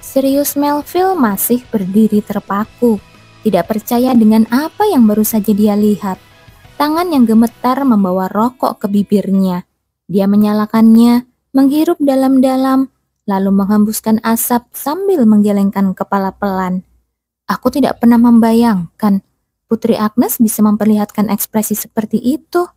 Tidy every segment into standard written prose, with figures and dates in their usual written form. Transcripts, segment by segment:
Sirius Melville masih berdiri terpaku, tidak percaya dengan apa yang baru saja dia lihat. Tangan yang gemetar membawa rokok ke bibirnya. Dia menyalakannya, menghirup dalam-dalam, lalu menghembuskan asap sambil menggelengkan kepala pelan. Aku tidak pernah membayangkan Putri Agnes bisa memperlihatkan ekspresi seperti itu.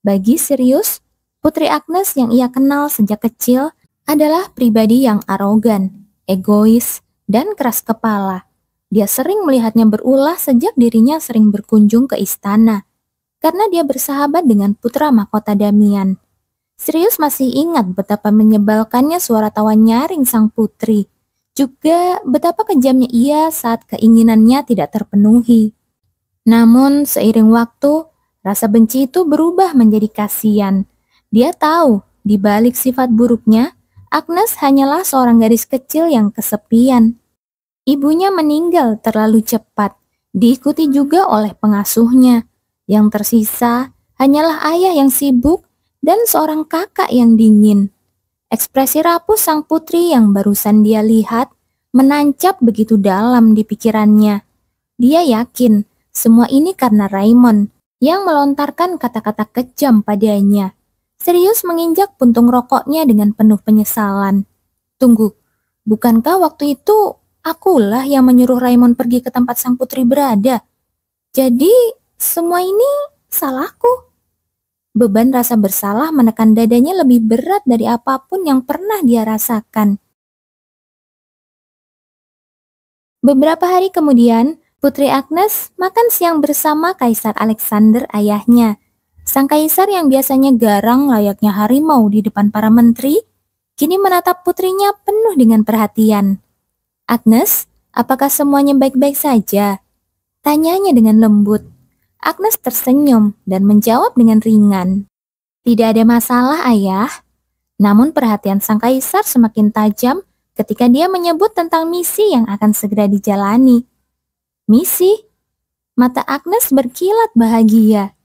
Bagi Sirius, Putri Agnes yang ia kenal sejak kecil adalah pribadi yang arogan, egois, dan keras kepala. Dia sering melihatnya berulah sejak dirinya sering berkunjung ke istana, karena dia bersahabat dengan putra mahkota Damian. Sirius masih ingat betapa menyebalkannya suara tawa nyaring sang putri, juga betapa kejamnya ia saat keinginannya tidak terpenuhi. Namun seiring waktu, rasa benci itu berubah menjadi kasihan. Dia tahu, di balik sifat buruknya, Agnes hanyalah seorang gadis kecil yang kesepian. Ibunya meninggal terlalu cepat, diikuti juga oleh pengasuhnya. Yang tersisa hanyalah ayah yang sibuk dan seorang kakak yang dingin. Ekspresi rapuh sang putri yang barusan dia lihat menancap begitu dalam di pikirannya. Dia yakin semua ini karena Raymond yang melontarkan kata-kata kejam padanya. Sirius menginjak puntung rokoknya dengan penuh penyesalan. Tunggu, bukankah waktu itu akulah yang menyuruh Raymond pergi ke tempat sang putri berada? Jadi semua ini salahku. Beban rasa bersalah menekan dadanya lebih berat dari apapun yang pernah dia rasakan. Beberapa hari kemudian, Putri Agnes makan siang bersama Kaisar Alexander ayahnya. Sang kaisar yang biasanya garang layaknya harimau di depan para menteri, kini menatap putrinya penuh dengan perhatian. Agnes, apakah semuanya baik-baik saja? Tanyanya dengan lembut. Agnes tersenyum dan menjawab dengan ringan. Tidak ada masalah, ayah. Namun perhatian sang kaisar semakin tajam ketika dia menyebut tentang misi yang akan segera dijalani. Misi? Mata Agnes berkilat bahagia.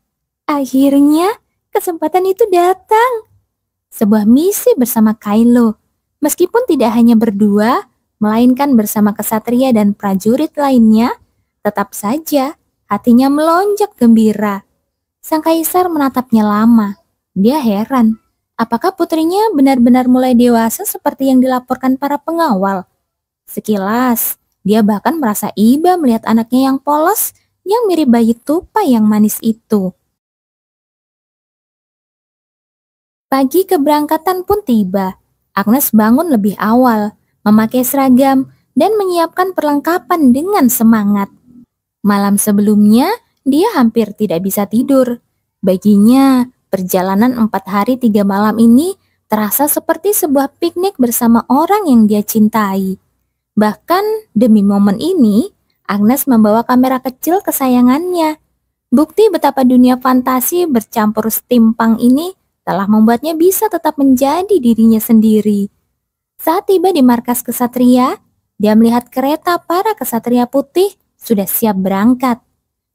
Akhirnya, kesempatan itu datang. Sebuah misi bersama Kylo. Meskipun tidak hanya berdua, melainkan bersama kesatria dan prajurit lainnya, tetap saja hatinya melonjak gembira. Sang kaisar menatapnya lama. Dia heran, apakah putrinya benar-benar mulai dewasa seperti yang dilaporkan para pengawal? Sekilas, dia bahkan merasa iba melihat anaknya yang polos, yang mirip bayi tupai yang manis itu. Pagi keberangkatan pun tiba. Agnes bangun lebih awal, memakai seragam, dan menyiapkan perlengkapan dengan semangat. Malam sebelumnya, dia hampir tidak bisa tidur. Baginya, perjalanan 4 hari 3 malam ini terasa seperti sebuah piknik bersama orang yang dia cintai. Bahkan, demi momen ini, Agnes membawa kamera kecil kesayangannya. Bukti betapa dunia fantasi bercampur steampunk ini telah membuatnya bisa tetap menjadi dirinya sendiri. Saat tiba di markas kesatria, dia melihat kereta para kesatria putih sudah siap berangkat.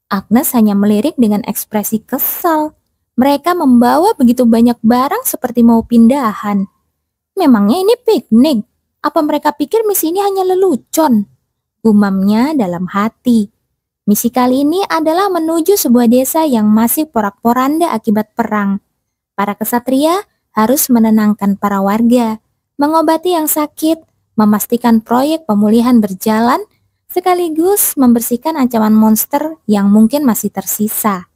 Agnes hanya melirik dengan ekspresi kesal. Mereka membawa begitu banyak barang seperti mau pindahan. Memangnya ini piknik? Apa mereka pikir misi ini hanya lelucon? Gumamnya dalam hati. Misi kali ini adalah menuju sebuah desa yang masih porak-poranda akibat perang. Para kesatria harus menenangkan para warga, mengobati yang sakit, memastikan proyek pemulihan berjalan, sekaligus membersihkan ancaman monster yang mungkin masih tersisa.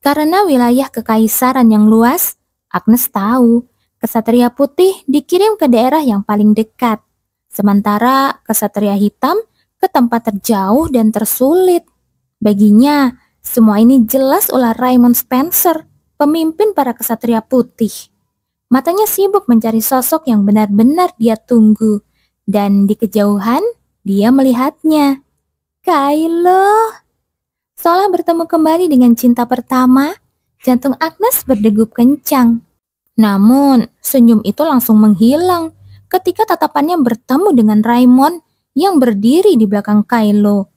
Karena wilayah kekaisaran yang luas, Agnes tahu kesatria putih dikirim ke daerah yang paling dekat, sementara kesatria hitam ke tempat terjauh dan tersulit. Baginya, semua ini jelas ulah Raymond Spencer, pemimpin para kesatria putih. Matanya sibuk mencari sosok yang benar-benar dia tunggu, dan di kejauhan dia melihatnya. Kylo! Seolah bertemu kembali dengan cinta pertama, jantung Agnes berdegup kencang. Namun, senyum itu langsung menghilang ketika tatapannya bertemu dengan Raymond yang berdiri di belakang Kylo.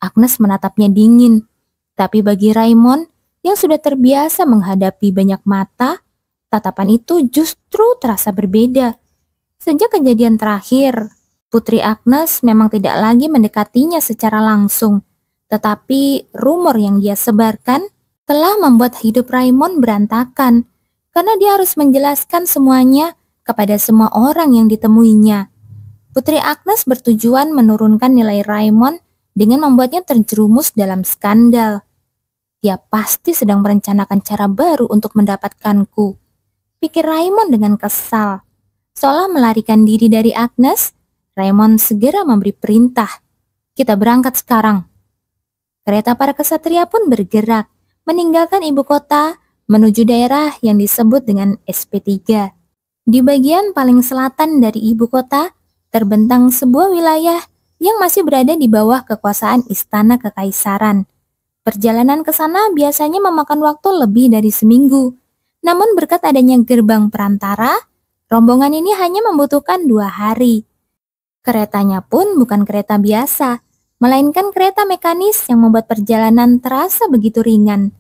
Agnes menatapnya dingin, tapi bagi Raymond yang sudah terbiasa menghadapi banyak mata, tatapan itu justru terasa berbeda. Sejak kejadian terakhir, Putri Agnes memang tidak lagi mendekatinya secara langsung, tetapi rumor yang dia sebarkan telah membuat hidup Raymond berantakan, karena dia harus menjelaskan semuanya kepada semua orang yang ditemuinya. Putri Agnes bertujuan menurunkan nilai Raymond dengan membuatnya terjerumus dalam skandal. Dia pasti sedang merencanakan cara baru untuk mendapatkanku, pikir Raymond dengan kesal. Seolah melarikan diri dari Agnes, Raymond segera memberi perintah. Kita berangkat sekarang. Kereta para kesatria pun bergerak, meninggalkan ibu kota menuju daerah yang disebut dengan SP3. Di bagian paling selatan dari ibu kota, terbentang sebuah wilayah yang masih berada di bawah kekuasaan Istana Kekaisaran. Perjalanan ke sana biasanya memakan waktu lebih dari seminggu. Namun berkat adanya gerbang perantara, rombongan ini hanya membutuhkan 2 hari. Keretanya pun bukan kereta biasa, melainkan kereta mekanis yang membuat perjalanan terasa begitu ringan.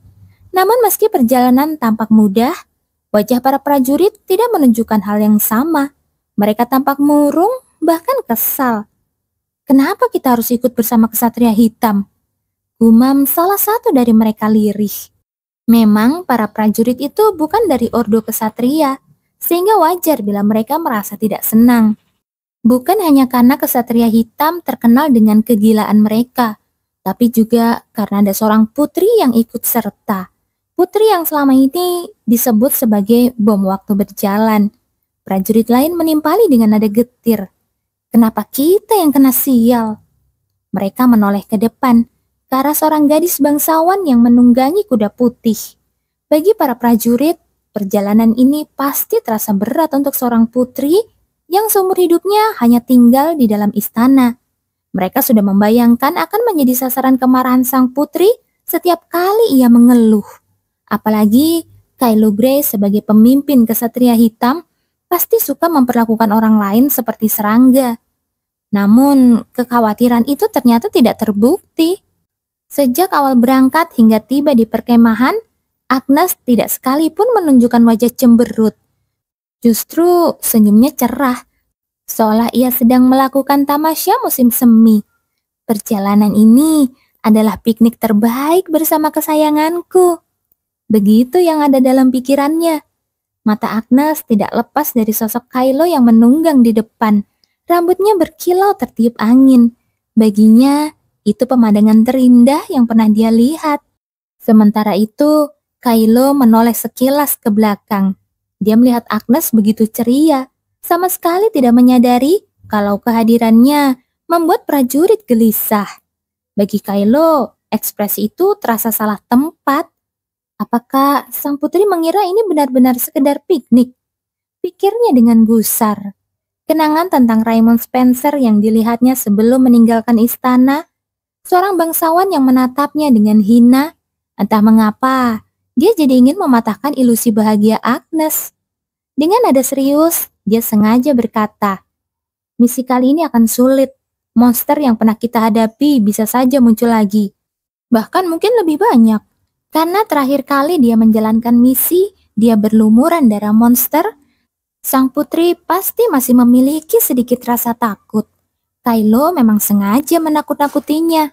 Namun meski perjalanan tampak mudah, wajah para prajurit tidak menunjukkan hal yang sama. Mereka tampak murung, bahkan kesal. Kenapa kita harus ikut bersama kesatria hitam? Gumam salah satu dari mereka lirih. Memang para prajurit itu bukan dari ordo kesatria, sehingga wajar bila mereka merasa tidak senang. Bukan hanya karena kesatria hitam terkenal dengan kegilaan mereka, tapi juga karena ada seorang putri yang ikut serta. Putri yang selama ini disebut sebagai bom waktu berjalan. Prajurit lain menimpali dengan nada getir. Kenapa kita yang kena sial? Mereka menoleh ke depan, ke arah seorang gadis bangsawan yang menunggangi kuda putih. Bagi para prajurit, perjalanan ini pasti terasa berat untuk seorang putri yang seumur hidupnya hanya tinggal di dalam istana. Mereka sudah membayangkan akan menjadi sasaran kemarahan sang putri setiap kali ia mengeluh. Apalagi Kylo Grey sebagai pemimpin kesatria hitam pasti suka memperlakukan orang lain seperti serangga. Namun kekhawatiran itu ternyata tidak terbukti. Sejak awal berangkat hingga tiba di perkemahan, Agnes tidak sekalipun menunjukkan wajah cemberut. Justru senyumnya cerah, seolah ia sedang melakukan tamasya musim semi. Perjalanan ini adalah piknik terbaik bersama kesayanganku. Begitu yang ada dalam pikirannya. Mata Agnes tidak lepas dari sosok Kylo yang menunggang di depan. Rambutnya berkilau tertiup angin. Baginya, itu pemandangan terindah yang pernah dia lihat. Sementara itu, Kylo menoleh sekilas ke belakang. Dia melihat Agnes begitu ceria, sama sekali tidak menyadari kalau kehadirannya membuat prajurit gelisah. Bagi Kylo, ekspresi itu terasa salah tempat. Apakah sang putri mengira ini benar-benar sekedar piknik? Pikirnya dengan gusar. Kenangan tentang Raymond Spencer yang dilihatnya sebelum meninggalkan istana, seorang bangsawan yang menatapnya dengan hina, entah mengapa, dia jadi ingin mematahkan ilusi bahagia Agnes. Dengan nada serius, dia sengaja berkata, "Misi kali ini akan sulit. Monster yang pernah kita hadapi bisa saja muncul lagi. Bahkan mungkin lebih banyak. Karena terakhir kali dia menjalankan misi, dia berlumuran darah monster, sang putri pasti masih memiliki sedikit rasa takut. Kylo memang sengaja menakut-nakutinya."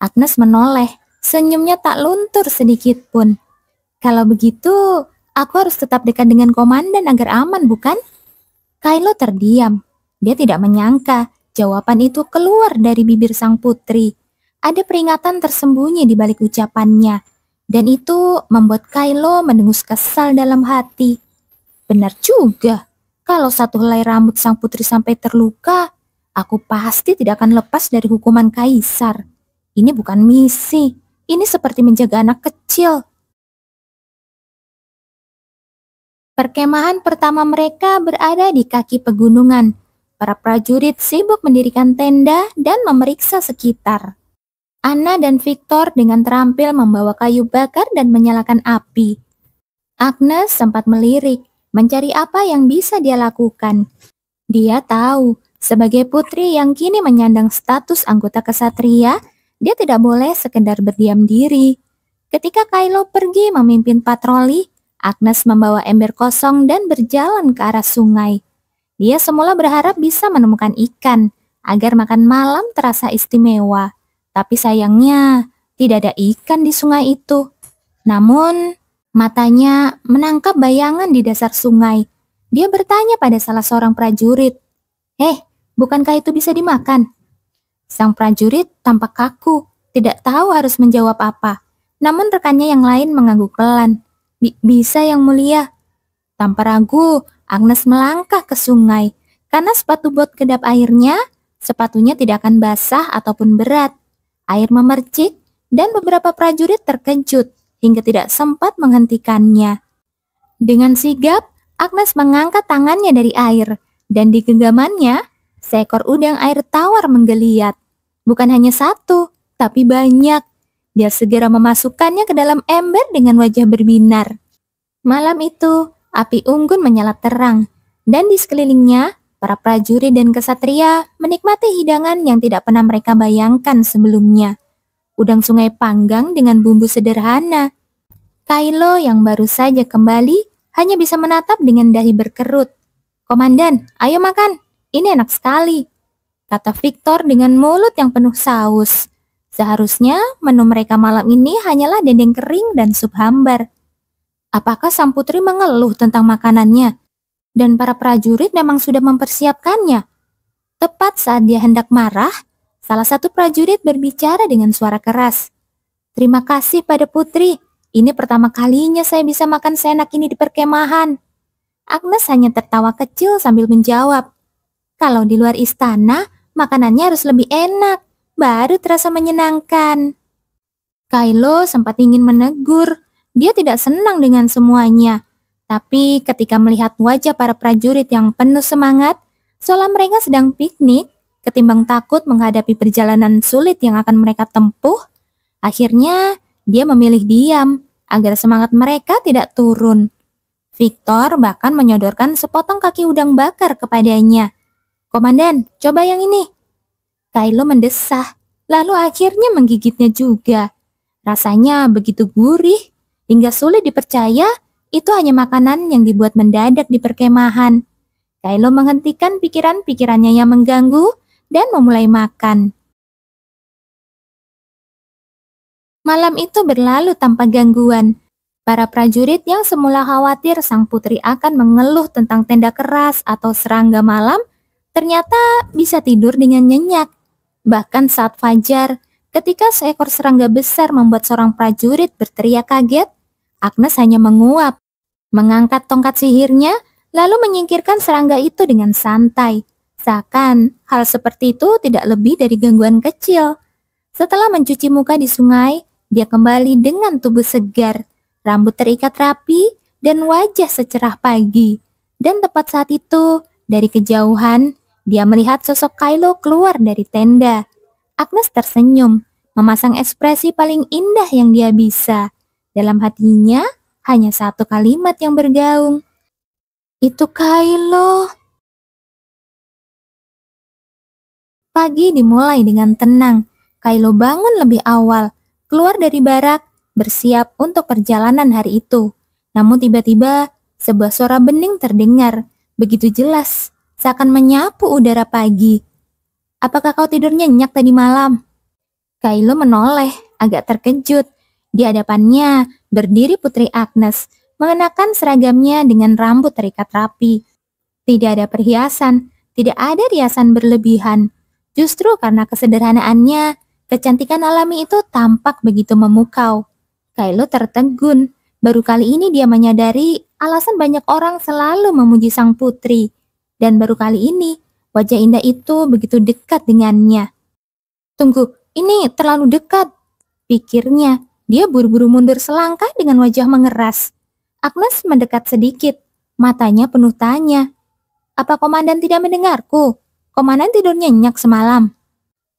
Agnes menoleh, senyumnya tak luntur sedikit pun. "Kalau begitu, aku harus tetap dekat dengan komandan agar aman, bukan?" Kylo terdiam. Dia tidak menyangka jawaban itu keluar dari bibir sang putri. Ada peringatan tersembunyi di balik ucapannya, dan itu membuat Kylo mendengus kesal dalam hati. Benar juga, kalau satu helai rambut sang putri sampai terluka, aku pasti tidak akan lepas dari hukuman kaisar. Ini bukan misi, ini seperti menjaga anak kecil. Perkemahan pertama mereka berada di kaki pegunungan. Para prajurit sibuk mendirikan tenda dan memeriksa sekitar. Anna dan Victor dengan terampil membawa kayu bakar dan menyalakan api. Agnes sempat melirik, mencari apa yang bisa dia lakukan. Dia tahu, sebagai putri yang kini menyandang status anggota kesatria, dia tidak boleh sekedar berdiam diri. Ketika Kylo pergi memimpin patroli, Agnes membawa ember kosong dan berjalan ke arah sungai. Dia semula berharap bisa menemukan ikan agar makan malam terasa istimewa. Tapi sayangnya tidak ada ikan di sungai itu. Namun matanya menangkap bayangan di dasar sungai. Dia bertanya pada salah seorang prajurit, bukankah itu bisa dimakan?" Sang prajurit tampak kaku, tidak tahu harus menjawab apa. Namun rekannya yang lain mengangguk pelan. Bisa yang mulia." Tanpa ragu, Agnes melangkah ke sungai. Karena sepatu bot kedap airnya, sepatunya tidak akan basah ataupun berat. Air memercik dan beberapa prajurit terkejut hingga tidak sempat menghentikannya. Dengan sigap, Agnes mengangkat tangannya dari air dan di genggamannya, seekor udang air tawar menggeliat. Bukan hanya satu, tapi banyak. Dia segera memasukkannya ke dalam ember dengan wajah berbinar. Malam itu, api unggun menyala terang, dan di sekelilingnya, para prajurit dan kesatria menikmati hidangan yang tidak pernah mereka bayangkan sebelumnya. Udang sungai panggang dengan bumbu sederhana. Kylo yang baru saja kembali hanya bisa menatap dengan dahi berkerut. "Komandan, ayo makan. Ini enak sekali," kata Victor dengan mulut yang penuh saus. Seharusnya menu mereka malam ini hanyalah dendeng kering dan sup hambar. Apakah sang putri mengeluh tentang makanannya? Dan para prajurit memang sudah mempersiapkannya. Tepat saat dia hendak marah, salah satu prajurit berbicara dengan suara keras. "Terima kasih pada putri. Ini pertama kalinya saya bisa makan seenak ini di perkemahan." Agnes hanya tertawa kecil sambil menjawab, "Kalau di luar istana, makanannya harus lebih enak, baru terasa menyenangkan." Kylo sempat ingin menegur, dia tidak senang dengan semuanya. Tapi ketika melihat wajah para prajurit yang penuh semangat, seolah mereka sedang piknik, ketimbang takut menghadapi perjalanan sulit yang akan mereka tempuh, akhirnya dia memilih diam agar semangat mereka tidak turun. Victor bahkan menyodorkan sepotong kaki udang bakar kepadanya. "Komandan, coba yang ini." Kylo mendesah, lalu akhirnya menggigitnya juga. Rasanya begitu gurih, hingga sulit dipercaya itu hanya makanan yang dibuat mendadak di perkemahan. Kylo menghentikan pikiran-pikirannya yang mengganggu dan memulai makan. Malam itu berlalu tanpa gangguan. Para prajurit yang semula khawatir sang putri akan mengeluh tentang tenda keras atau serangga malam, ternyata bisa tidur dengan nyenyak. Bahkan saat fajar, ketika seekor serangga besar membuat seorang prajurit berteriak kaget, Agnes hanya menguap, mengangkat tongkat sihirnya, lalu menyingkirkan serangga itu dengan santai. Seakan hal seperti itu tidak lebih dari gangguan kecil. Setelah mencuci muka di sungai, dia kembali dengan tubuh segar, rambut terikat rapi, dan wajah secerah pagi. Dan tepat saat itu, dari kejauhan, dia melihat sosok Kylo keluar dari tenda. Agnes tersenyum, memasang ekspresi paling indah yang dia bisa. Dalam hatinya, hanya satu kalimat yang bergaung. "Itu Kylo." Pagi dimulai dengan tenang. Kylo bangun lebih awal, keluar dari barak, bersiap untuk perjalanan hari itu. Namun tiba-tiba, sebuah suara bening terdengar, begitu jelas, seakan menyapu udara pagi. "Apakah kau tidur nyenyak tadi malam?" Kylo menoleh, agak terkejut. Di hadapannya berdiri Putri Agnes, mengenakan seragamnya dengan rambut terikat rapi. Tidak ada perhiasan, tidak ada riasan berlebihan. Justru karena kesederhanaannya, kecantikan alami itu tampak begitu memukau. Kylo tertegun, baru kali ini dia menyadari alasan banyak orang selalu memuji sang putri. Dan baru kali ini, wajah indah itu begitu dekat dengannya. "Tunggu, ini terlalu dekat," pikirnya. Dia buru-buru mundur selangkah dengan wajah mengeras. Agnes mendekat sedikit, matanya penuh tanya. "Apa komandan tidak mendengarku? Komandan tidur nyenyak semalam."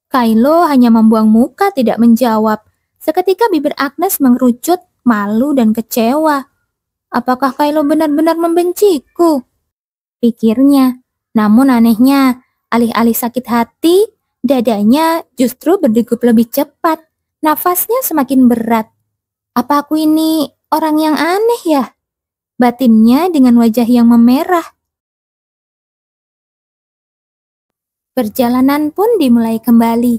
Kylo hanya membuang muka tidak menjawab. Seketika bibir Agnes mengerucut, malu dan kecewa. Apakah Kylo benar-benar membenciku? Pikirnya. Namun anehnya, alih-alih sakit hati, dadanya justru berdegup lebih cepat. Nafasnya semakin berat. Apa aku ini orang yang aneh ya? batinnya dengan wajah yang memerah. Perjalanan pun dimulai kembali.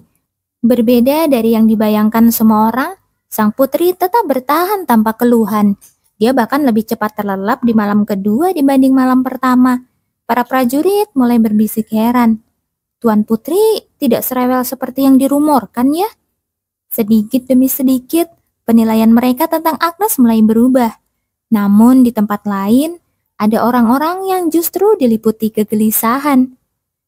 Berbeda dari yang dibayangkan semua orang, sang putri tetap bertahan tanpa keluhan. Dia bahkan lebih cepat terlelap di malam kedua dibanding malam pertama. Para prajurit mulai berbisik heran. Tuan Putri tidak serewel seperti yang dirumorkan ya? Sedikit demi sedikit, penilaian mereka tentang Agnes mulai berubah. Namun di tempat lain, ada orang-orang yang justru diliputi kegelisahan.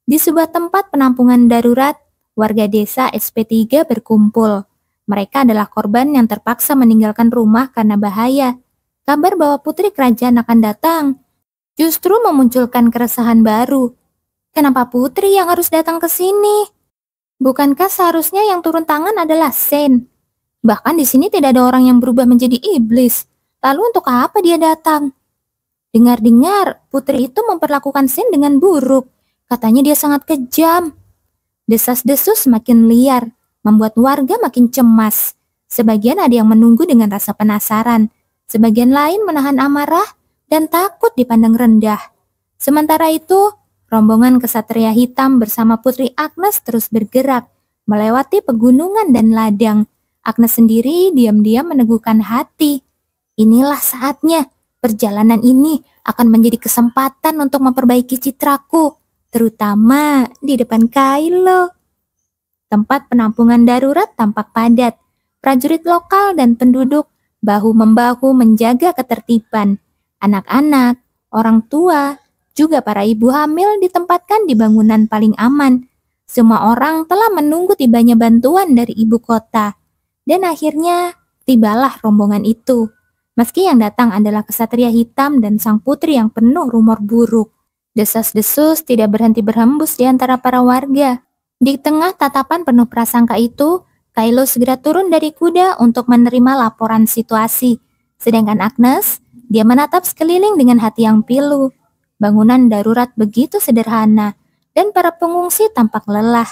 Di sebuah tempat penampungan darurat, warga desa SP3 berkumpul. Mereka adalah korban yang terpaksa meninggalkan rumah karena bahaya. Kabar bahwa putri kerajaan akan datang justru memunculkan keresahan baru. Kenapa putri yang harus datang ke sini? Bukankah seharusnya yang turun tangan adalah Sen? Bahkan di sini tidak ada orang yang berubah menjadi iblis. Lalu untuk apa dia datang? Dengar-dengar, putri itu memperlakukan Sen dengan buruk. Katanya dia sangat kejam. Desas-desus semakin liar, membuat warga makin cemas. Sebagian ada yang menunggu dengan rasa penasaran. Sebagian lain menahan amarah dan takut dipandang rendah. Sementara itu, rombongan kesatria hitam bersama Putri Agnes terus bergerak, melewati pegunungan dan ladang. Agnes sendiri diam-diam meneguhkan hati. Inilah saatnya, perjalanan ini akan menjadi kesempatan untuk memperbaiki citraku, terutama di depan Kylo. Tempat penampungan darurat tampak padat. Prajurit lokal dan penduduk bahu-membahu menjaga ketertiban. Anak-anak, orang tua, juga para ibu hamil ditempatkan di bangunan paling aman. Semua orang telah menunggu tibanya bantuan dari ibu kota. Dan akhirnya tibalah rombongan itu. Meski yang datang adalah kesatria hitam dan sang putri yang penuh rumor buruk. Desas-desus tidak berhenti berhembus di antara para warga. Di tengah tatapan penuh prasangka itu, Kylo segera turun dari kuda untuk menerima laporan situasi. Sedangkan Agnes, dia menatap sekeliling dengan hati yang pilu. Bangunan darurat begitu sederhana, dan para pengungsi tampak lelah.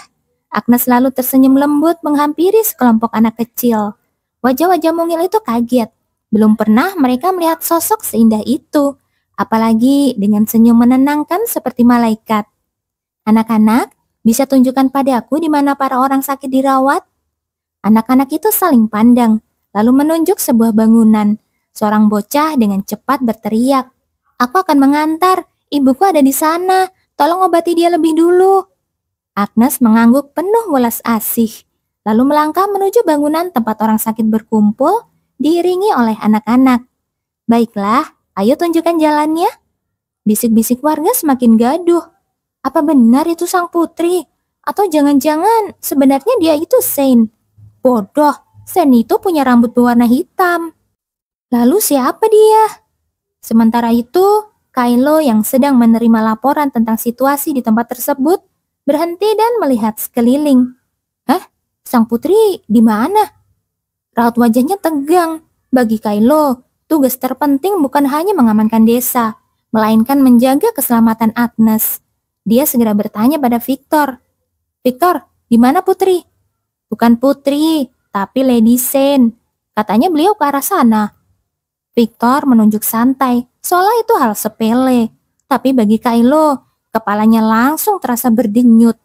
Agnes lalu tersenyum lembut menghampiri sekelompok anak kecil. Wajah-wajah mungil itu kaget. Belum pernah mereka melihat sosok seindah itu, apalagi dengan senyum menenangkan seperti malaikat. Anak-anak, bisa tunjukkan padaku di mana para orang sakit dirawat? Anak-anak itu saling pandang, lalu menunjuk sebuah bangunan. Seorang bocah dengan cepat berteriak, "Aku akan mengantar, ibuku ada di sana, tolong obati dia lebih dulu." Agnes mengangguk penuh welas asih, lalu melangkah menuju bangunan tempat orang sakit berkumpul, diiringi oleh anak-anak. "Baiklah, ayo tunjukkan jalannya." Bisik-bisik warga semakin gaduh. Apa benar itu sang putri? Atau jangan-jangan sebenarnya dia itu Saint? Bodoh, Saint itu punya rambut berwarna hitam. Lalu siapa dia? Sementara itu, Kylo yang sedang menerima laporan tentang situasi di tempat tersebut berhenti dan melihat sekeliling. Hah? Sang putri di mana? Raut wajahnya tegang. Bagi Kylo, tugas terpenting bukan hanya mengamankan desa, melainkan menjaga keselamatan Agnes. Dia segera bertanya pada Victor. "Victor, di mana putri?" "Bukan putri, tapi Lady Sen. Katanya beliau ke arah sana." Victor menunjuk santai, seolah itu hal sepele. Tapi bagi Kylo, kepalanya langsung terasa berdenyut.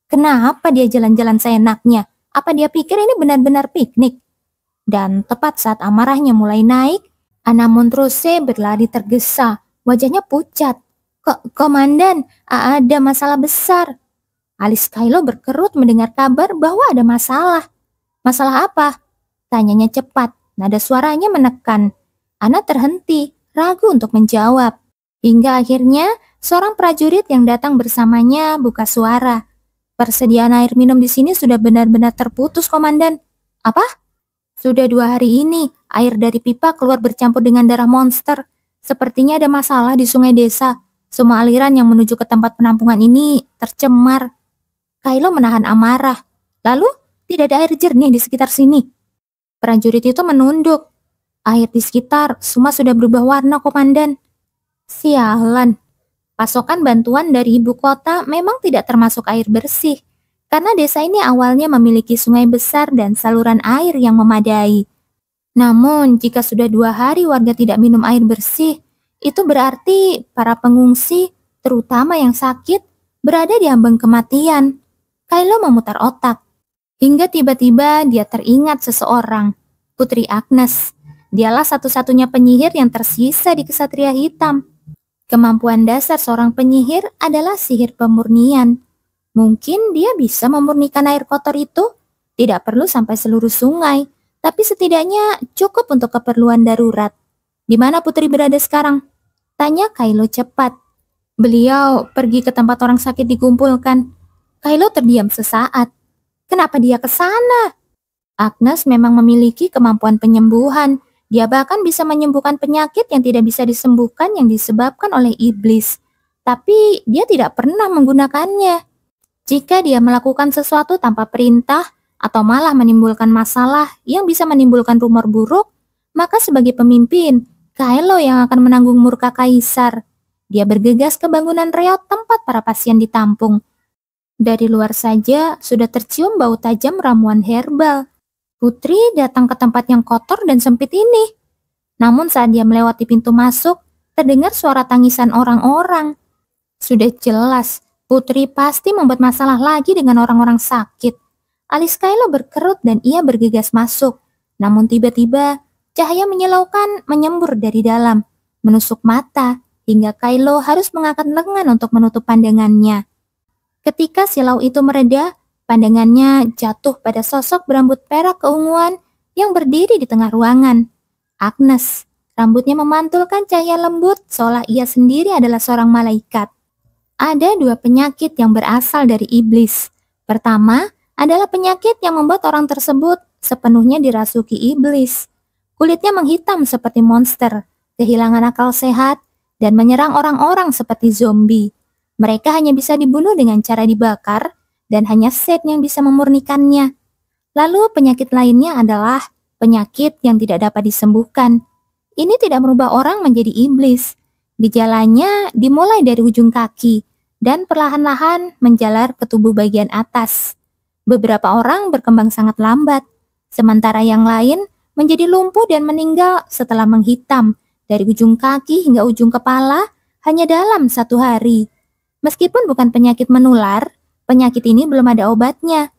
Kenapa dia jalan-jalan seenaknya? Apa dia pikir ini benar-benar piknik? Dan tepat saat amarahnya mulai naik, Ana Montrose berlari tergesa, wajahnya pucat. Komandan, ada masalah besar." Alis Kylo berkerut mendengar kabar bahwa ada masalah. "Masalah apa?" tanyanya cepat, nada suaranya menekan. Ana terhenti, ragu untuk menjawab. Hingga akhirnya seorang prajurit yang datang bersamanya buka suara. "Persediaan air minum di sini sudah benar-benar terputus, Komandan." "Apa?" "Sudah 2 hari ini, air dari pipa keluar bercampur dengan darah monster. Sepertinya ada masalah di sungai desa. Semua aliran yang menuju ke tempat penampungan ini tercemar." Kylo menahan amarah. "Lalu, tidak ada air jernih di sekitar sini?" Prajurit itu menunduk. "Air di sekitar semua sudah berubah warna, Komandan." Sialan. Pasokan bantuan dari ibu kota memang tidak termasuk air bersih, karena desa ini awalnya memiliki sungai besar dan saluran air yang memadai. Namun, jika sudah 2 hari warga tidak minum air bersih, Itu berarti para pengungsi, terutama yang sakit, berada di ambang kematian. Kylo memutar otak, hingga tiba-tiba dia teringat seseorang, Putri Agnes. Dialah satu-satunya penyihir yang tersisa di Kesatria Hitam. Kemampuan dasar seorang penyihir adalah sihir pemurnian. Mungkin dia bisa memurnikan air kotor itu. Tidak perlu sampai seluruh sungai, tapi setidaknya cukup untuk keperluan darurat. Di mana Putri berada sekarang? Tanya Kylo cepat. Beliau pergi ke tempat orang sakit dikumpulkan. Kylo terdiam sesaat. Kenapa dia ke sana? Agnes memang memiliki kemampuan penyembuhan. Dia bahkan bisa menyembuhkan penyakit yang tidak bisa disembuhkan yang disebabkan oleh iblis. Tapi dia tidak pernah menggunakannya. Jika dia melakukan sesuatu tanpa perintah atau malah menimbulkan masalah yang bisa menimbulkan rumor buruk, maka sebagai pemimpin, Kylo yang akan menanggung murka kaisar. Dia bergegas ke bangunan reot tempat para pasien ditampung. Dari luar saja sudah tercium bau tajam ramuan herbal. Putri datang ke tempat yang kotor dan sempit ini. Namun saat dia melewati pintu masuk, terdengar suara tangisan orang-orang. Sudah jelas, Putri pasti membuat masalah lagi dengan orang-orang sakit. Alis Kylo berkerut dan ia bergegas masuk. Namun tiba-tiba, cahaya menyilaukan menyembur dari dalam, menusuk mata, hingga Kylo harus mengangkat lengan untuk menutup pandangannya. Ketika silau itu mereda, pandangannya jatuh pada sosok berambut perak keunguan yang berdiri di tengah ruangan. Agnes, rambutnya memantulkan cahaya lembut seolah ia sendiri adalah seorang malaikat. Ada dua penyakit yang berasal dari iblis. Pertama adalah penyakit yang membuat orang tersebut sepenuhnya dirasuki iblis. Kulitnya menghitam seperti monster, kehilangan akal sehat, dan menyerang orang-orang seperti zombie. Mereka hanya bisa dibunuh dengan cara dibakar, dan hanya Seth yang bisa memurnikannya. Lalu penyakit lainnya adalah penyakit yang tidak dapat disembuhkan. Ini tidak merubah orang menjadi iblis. Gejalanya dimulai dari ujung kaki, dan perlahan-lahan menjalar ke tubuh bagian atas. Beberapa orang berkembang sangat lambat, sementara yang lain menjadi lumpuh dan meninggal setelah menghitam dari ujung kaki hingga ujung kepala hanya dalam 1 hari. Meskipun bukan penyakit menular, penyakit ini belum ada obatnya.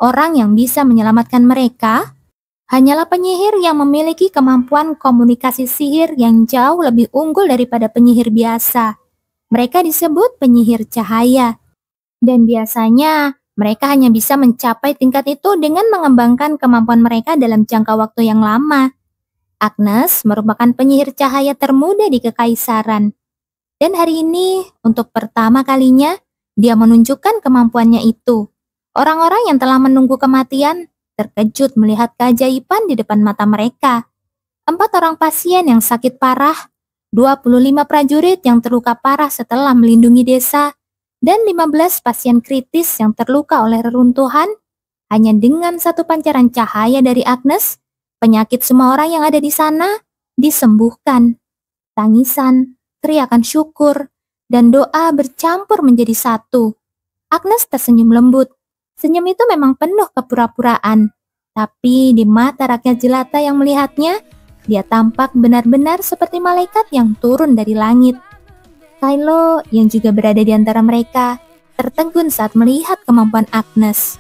Orang yang bisa menyelamatkan mereka hanyalah penyihir yang memiliki kemampuan komunikasi sihir yang jauh lebih unggul daripada penyihir biasa. Mereka disebut penyihir cahaya. Dan biasanya mereka hanya bisa mencapai tingkat itu dengan mengembangkan kemampuan mereka dalam jangka waktu yang lama. Agnes merupakan penyihir cahaya termuda di Kekaisaran. Dan hari ini, untuk pertama kalinya, dia menunjukkan kemampuannya itu. Orang-orang yang telah menunggu kematian terkejut melihat keajaiban di depan mata mereka. 4 orang pasien yang sakit parah, 25 prajurit yang terluka parah setelah melindungi desa, dan 15 pasien kritis yang terluka oleh reruntuhan. Hanya dengan satu pancaran cahaya dari Agnes, penyakit semua orang yang ada di sana disembuhkan. Tangisan, teriakan syukur, dan doa bercampur menjadi satu. Agnes tersenyum lembut. Senyum itu memang penuh kepura-puraan. Tapi di mata rakyat jelata yang melihatnya, dia tampak benar-benar seperti malaikat yang turun dari langit. Kylo yang juga berada di antara mereka tertegun saat melihat kemampuan Agnes.